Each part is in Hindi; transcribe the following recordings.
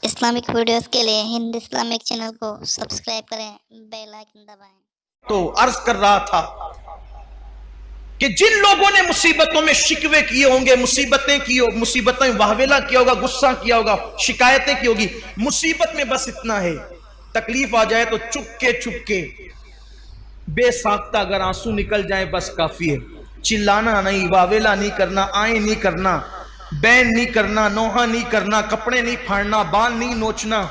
इस्लामिक वीडियोस के लिए हिंद इस्लामिक चैनल को सब्सक्राइब करें, बेल आइकन दबाएं। तो अर्ज कर रहा था कि जिन लोगों ने मुसीबतों में शिकवे किए होंगे, मुसीबतें वाहवेला किया होगा, गुस्सा किया होगा, शिकायतें की होगी, मुसीबत में बस इतना है, तकलीफ आ जाए तो चुपके चुपके बेसाख्ता अगर आंसू निकल जाए बस काफी है। चिल्लाना नहीं, वावेला नहीं करना, आए नहीं करना, बैन नहीं करना, नोहा नहीं करना, कपड़े नहीं फाड़ना, बाल नहीं नोचना,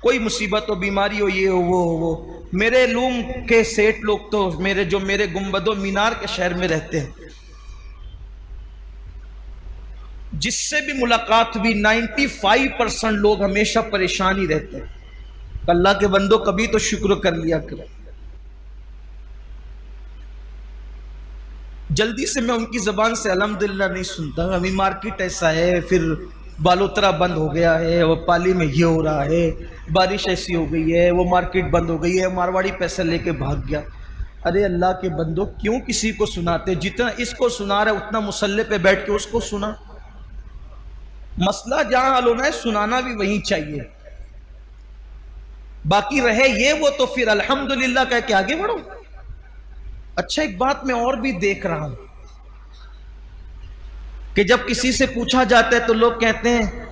कोई मुसीबत हो, बीमारी हो, ये हो वो। मेरे लूम के सेठ लोग तो मेरे गुंबदो मीनार के शहर में रहते हैं, जिससे भी मुलाकात हुई 95% लोग हमेशा परेशान ही रहते हैं। अल्लाह के बंदो कभी तो शुक्र कर लिया करो। जल्दी से मैं उनकी जबान से अल्हम्दुलिल्लाह नहीं सुनता। अभी मार्केट ऐसा है, फिर बालोतरा बंद हो गया है, वो पाली में ये हो रहा है, बारिश ऐसी हो गई है, वो मार्केट बंद हो गई है, मारवाड़ी पैसा लेके भाग गया। अरे अल्लाह के बंदो क्यों किसी को सुनाते? जितना इसको सुना रहा है उतना मुसल्ले पे बैठ के उसको सुना। मसला जहां हल होना है सुनाना भी वहीं चाहिए। बाकी रहे ये वो तो फिर अल्हम्दुलिल्लाह कह के आगे बढ़ो। अच्छा, एक बात मैं और भी देख रहा हूं कि जब किसी से पूछा जाता है तो लोग कहते हैं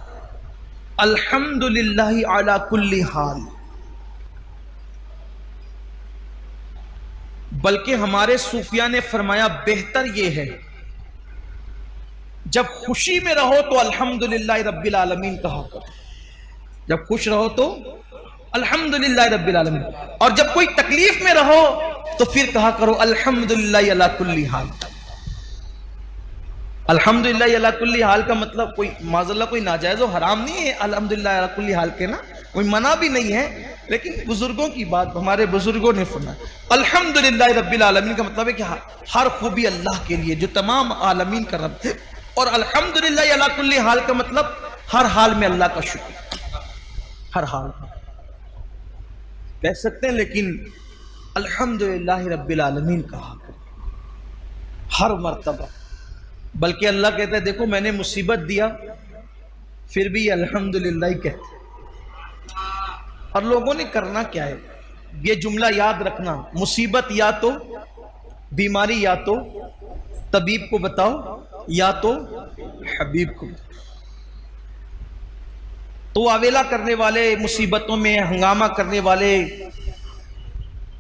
अल्हम्दुलिल्लाह अला कुल्ली हाल। बल्कि हमारे सूफिया ने फरमाया बेहतर यह है जब खुशी में रहो तो अल्हम्दुलिल्लाह रब्बिल आलमीन कहा करो, जब खुश रहो तो अल्हम्दुलिल्लाह रब्बिल आलमीन, और जब कोई तकलीफ में रहो तो फिर कहा करो अल्हम्दुलिल्लाह अला कुल्ली हाल। अल्हम्दुलिल्लाह अला कुल्ली हाल का मतलब कोई माज़अल्लाह कोई नाजायज और हराम नहीं है अल्हम्दुलिल्लाह अला कुल्ली हाल के, ना कोई मना भी नहीं है, लेकिन बुजुर्गों की बात, हमारे बुजुर्गों ने फरमाया अल्हम्दुलिल्लाह रब्बिल आलमीन का मतलब है कि हर खूबी अल्लाह के लिए जो तमाम आलमीन का रब है, और अल्हम्दुलिल्लाह अला कुल्ली हाल का मतलब हर हाल में अल्लाह का शुक्र, हर हाल कह सकते हैं, लेकिन अल्हम्दुलिल्लाह रब्बिल आलमीन कहा हर मर्तबा। बल्कि अल्लाह कहते हैं देखो मैंने मुसीबत दिया फिर भी अल्हम्दुलिल्लाह ही कहते। और लोगों ने करना क्या है, ये जुमला याद रखना, मुसीबत या तो बीमारी या तो तबीब को बताओ या तो हबीब को। तो आवेला करने वाले, मुसीबतों में हंगामा करने वाले,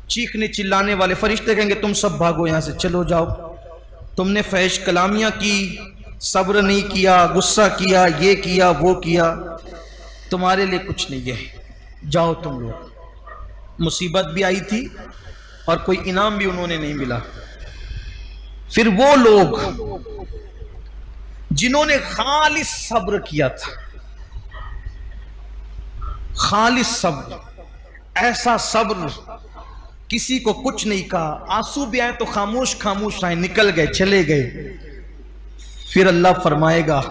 चीखने चिल्लाने वाले फरिश्ते कहेंगे तुम सब भागो यहां से, चलो जाओ, तुमने फहश कलामियां की, सब्र नहीं किया, गुस्सा किया, ये किया वो किया, तुम्हारे लिए कुछ नहीं है, जाओ तुम लोग। मुसीबत भी आई थी और कोई इनाम भी उन्होंने नहीं मिला। फिर वो लोग जिन्होंने खालिस सब्र किया था, खालिस सब्र, ऐसा सब्र किसी को कुछ नहीं कहा, आंसू भी आए तो खामोश खामोश आए, निकल गए, चले गए। फिर अल्लाह फरमाएगा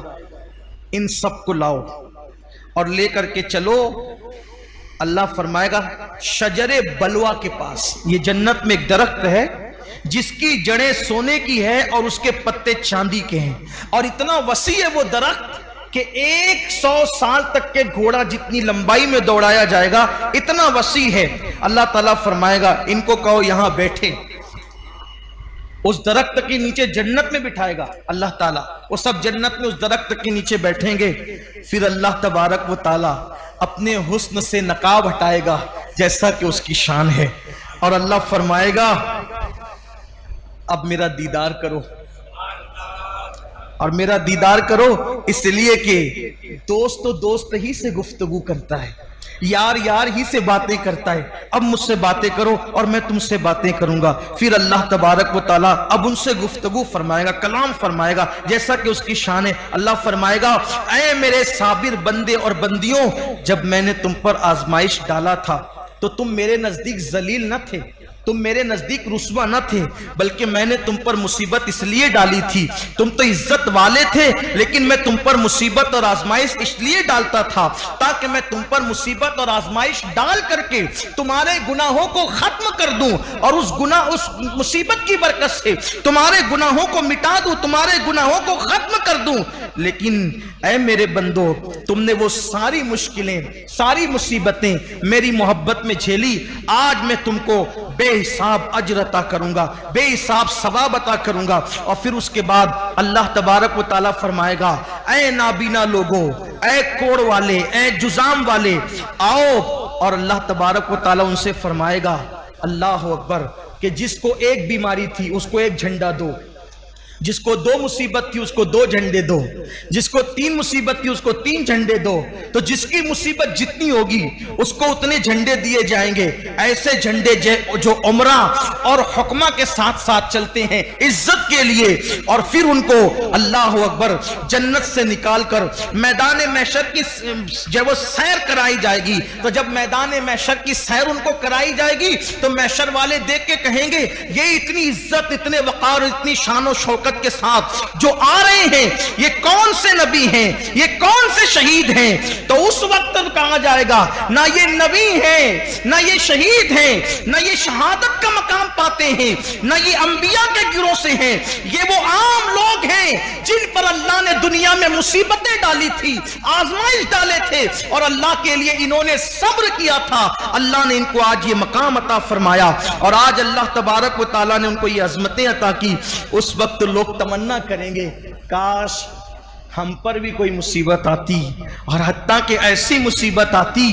इन सब को लाओ और लेकर के चलो। अल्लाह फरमाएगा शजरे बलवा के पास, ये जन्नत में एक दरख्त है जिसकी जड़ें सोने की है और उसके पत्ते चांदी के हैं, और इतना वसी है वो दरख्त कि 100 साल तक के घोड़ा जितनी लंबाई में दौड़ाया जाएगा, इतना वसी है। अल्लाह ताला फरमाएगा इनको कहो यहां बैठे, उस दरख्त के नीचे जन्नत में बिठाएगा अल्लाह ताला, वो सब जन्नत में उस दरख्त के नीचे बैठेंगे। फिर अल्लाह तबारक व ताला अपने हुस्न से नकाब हटाएगा जैसा कि उसकी शान है, और अल्लाह फरमाएगा अब मेरा दीदार करो, और मेरा दीदार करो इसलिए कि दोस्त तो दोस्त ही से गुफ्तगू करता है, यार यार ही से बातें करता है, अब मुझसे बातें करो और मैं तुमसे बातें करूंगा। फिर अल्लाह तबारक व ताला अब उनसे गुफ्तगू फरमाएगा, कलाम फरमाएगा जैसा कि उसकी शान है। अल्लाह फरमाएगा ऐ मेरे साबिर बंदे और बंदियों, जब मैंने तुम पर आजमाइश डाला था तो तुम मेरे नजदीक जलील न थे, तुम मेरे नजदीक रुस्वा न थे, बल्कि मैंने तुम पर मुसीबत इसलिए डाली थी, तुम तो इज्जत वाले थे, लेकिन मैं तुम पर मुसीबत और आजमाइश इसलिए डालता था ताकि मैं तुम पर मुसीबत और आजमाइश डाल करके तुम्हारे गुनाहों को खत्म कर दूं और उस मुसीबत की बरकत से तुम्हारे गुनाहों को मिटा दूं, तुम्हारे गुनाहों को खत्म कर दूं। लेकिन ऐ मेरे बंदो, तुमने वो सारी मुश्किलें, सारी मुसीबतें मेरी मोहब्बत में झेली। आज मैं तुमको बेहिसाब अजर अता करूंगा, बेहिसाब सवाब अता करूंगा। और फिर उसके बाद अल्लाह तबारक व तआला फरमाएगा, ऐ नाबीना लोगो, ऐ कोड़ वाले, ऐ जुजाम वाले, आओ। और अल्लाह तबारक व तआला उनसे फरमाएगा, अल्लाह अकबर, कि जिसको एक बीमारी थी उसको एक झंडा दो, जिसको 2 मुसीबत थी उसको 2 झंडे दो, जिसको 3 मुसीबत थी उसको 3 झंडे दो। तो जिसकी मुसीबत जितनी होगी उसको उतने झंडे दिए जाएंगे। ऐसे झंडे जो उमरा और हुक्मा के साथ साथ चलते हैं इज्जत के लिए। और फिर उनको अल्लाह अकबर जन्नत से निकालकर मैदान महशर की जब वो सैर कराई जाएगी, तो जब मैदान महशर की सैर उनको कराई जाएगी तो महशर वाले देख के कहेंगे, ये इतनी इज्जत, इतने वकार, इतनी शान शौकत के साथ जो आ रहे हैं, ये कौन से नबी हैं, ये कौन से शहीद हैं। तो उस वक्त कहा जाएगा, ना ये नबी हैं, ना ये शहीद हैं, ना ये शहादत का मकाम पाते हैं, ना ये अंबिया के गिरोह से हैं, ये वो आम लोग हैं जिन पर अल्लाह ने दुनिया में मुसीबतें डाली थी, आजमाइश डाले थे, और अल्लाह के लिए इन्होंने सब्र किया था। अल्लाह ने इनको आज ये मकाम अता फरमाया और आज अल्लाह तबारक व तआला ने उनको ये अजमतें अता की। उस वक्त लोग तमन्ना करेंगे, काश हम पर भी कोई मुसीबत आती, और हत्ता कि ऐसी मुसीबत आती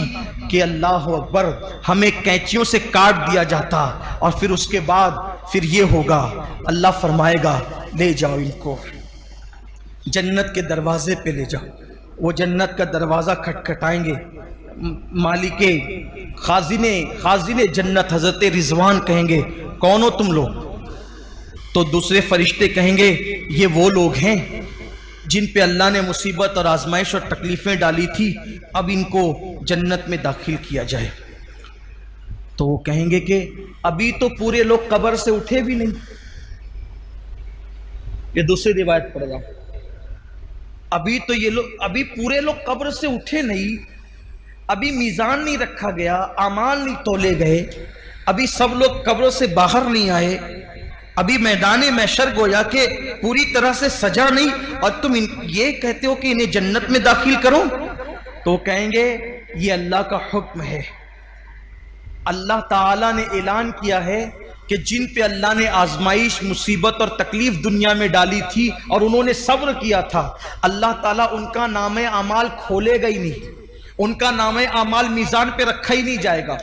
कि अल्लाह अकबर हमें कैंचियों से काट दिया जाता। और फिर उसके बाद फिर ये होगा, अल्लाह फरमाएगा, ले जाओ इनको जन्नत के दरवाजे पे ले जाओ। वो जन्नत का दरवाजा खटखटाएंगे, मालिके खाजिने जन्नत हजरत रिजवान कहेंगे, कौन हो तुम लोग? तो दूसरे फरिश्ते कहेंगे, ये वो लोग हैं जिन पे अल्लाह ने मुसीबत और आजमाइश और तकलीफें डाली थी, अब इनको जन्नत में दाखिल किया जाए। तो वो कहेंगे कि अभी तो पूरे लोग कब्र से उठे भी नहीं। ये दूसरी रिवायत पढ़ रहा हूं, अभी पूरे लोग कब्र से उठे नहीं, अभी मीजान नहीं रखा गया, आमाल नहीं तोले गए, अभी सब लोग कब्रों से बाहर नहीं आए, अभी मैदान महशर गोया के पूरी तरह से सजा नहीं, और तुम ये कहते हो कि इन्हें जन्नत में दाखिल करो। तो कहेंगे, ये अल्लाह का हुक्म है। अल्लाह ताला ने ऐलान किया है कि जिन पे अल्लाह ने आजमाइश, मुसीबत और तकलीफ दुनिया में डाली थी और उन्होंने सब्र किया था, अल्लाह ताला उनका नामे अमाल खोलेगा ही नहीं, उनका नामे अमाल मीजान पे रखा ही नहीं जाएगा,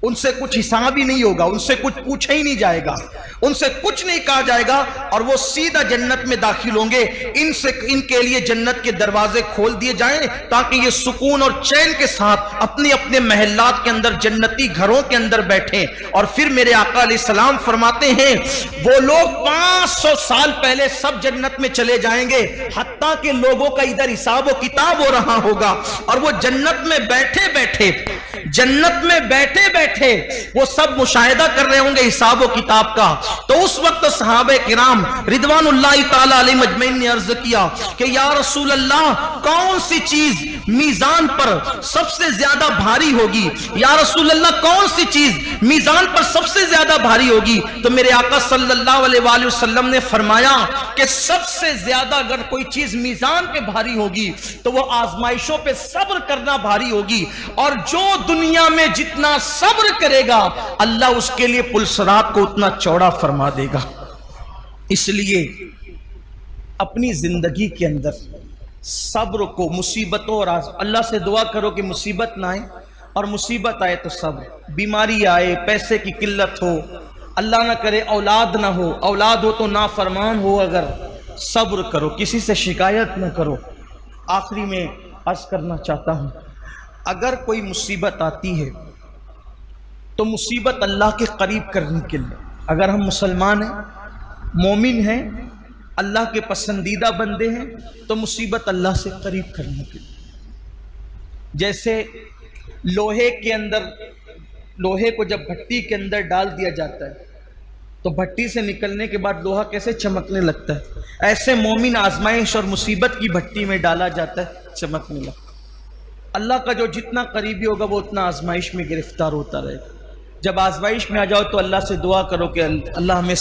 उनसे कुछ हिसाब ही नहीं होगा, उनसे कुछ पूछा ही नहीं जाएगा, उनसे कुछ नहीं कहा जाएगा, और वो सीधा जन्नत में दाखिल होंगे। इनके लिए जन्नत के दरवाजे खोल दिए जाएं ताकि ये सुकून और चैन के साथ अपने अपने महल्लात के अंदर, जन्नती घरों के अंदर बैठें। और फिर मेरे आका अलैहिस्सलाम फरमाते हैं, वो लोग 500 साल पहले सब जन्नत में चले जाएंगे, हत्ता के लोगों का इधर हिसाब व किताब हो रहा होगा, और वो जन्नत में बैठे बैठे वो सब मुशाहिदा कर रहे होंगे हिसाब व किताब का। तो उस वक्त सहाबे किराम रिदवानुल्लाहि ताला अलैहिम अजमईन ने अर्ज किया कि या रसूल अल्लाह, कौन सी चीज मीजान पर सबसे ज्यादा भारी होगी? या रसूल अल्लाह, कौन सी चीज मीजान पर सबसे ज्यादा भारी होगी? तो मेरे आका सल्लल्लाहु अलैहि वसल्लम ने फरमाया कि सबसे ज्यादा अगर कोई चीज मीजान पे भारी होगी तो वो आजमाइशों पे सब्र करना भारी होगी। और जो दुनिया में जितना सब्र करेगा, अल्लाह उसके लिए पुलसरात को उतना चौड़ा फरमा देगा। इसलिए अपनी जिंदगी के अंदर सब्र को, मुसीबतों और अल्लाह से दुआ करो कि मुसीबत ना आए, और मुसीबत आए तो सब्र, बीमारी आए, पैसे की किल्लत हो, अल्लाह ना करे औलाद ना हो, औलाद हो तो नाफरमान हो, अगर सब्र करो, किसी से शिकायत ना करो। आखिरी में अर्ज करना चाहता हूं, अगर कोई मुसीबत आती है तो मुसीबत अल्लाह के करीब करने के लिए, अगर हम मुसलमान हैं, मोमिन हैं, अल्लाह के पसंदीदा बंदे हैं, तो मुसीबत अल्लाह से करीब करने के लिए। जैसे लोहे के अंदर लोहे को जब भट्टी के अंदर डाल दिया जाता है तो भट्टी से निकलने के बाद लोहा कैसे चमकने लगता है, ऐसे मोमिन आजमाइश और मुसीबत की भट्टी में डाला जाता है, चमकने लगता है। अल्लाह का जो जितना करीबी होगा वो उतना आजमाइश में गिरफ्तार होता रहेगा। जब आजमाइश में आ जाओ तो अल्लाह से दुआ करो कि अल्लाह हमें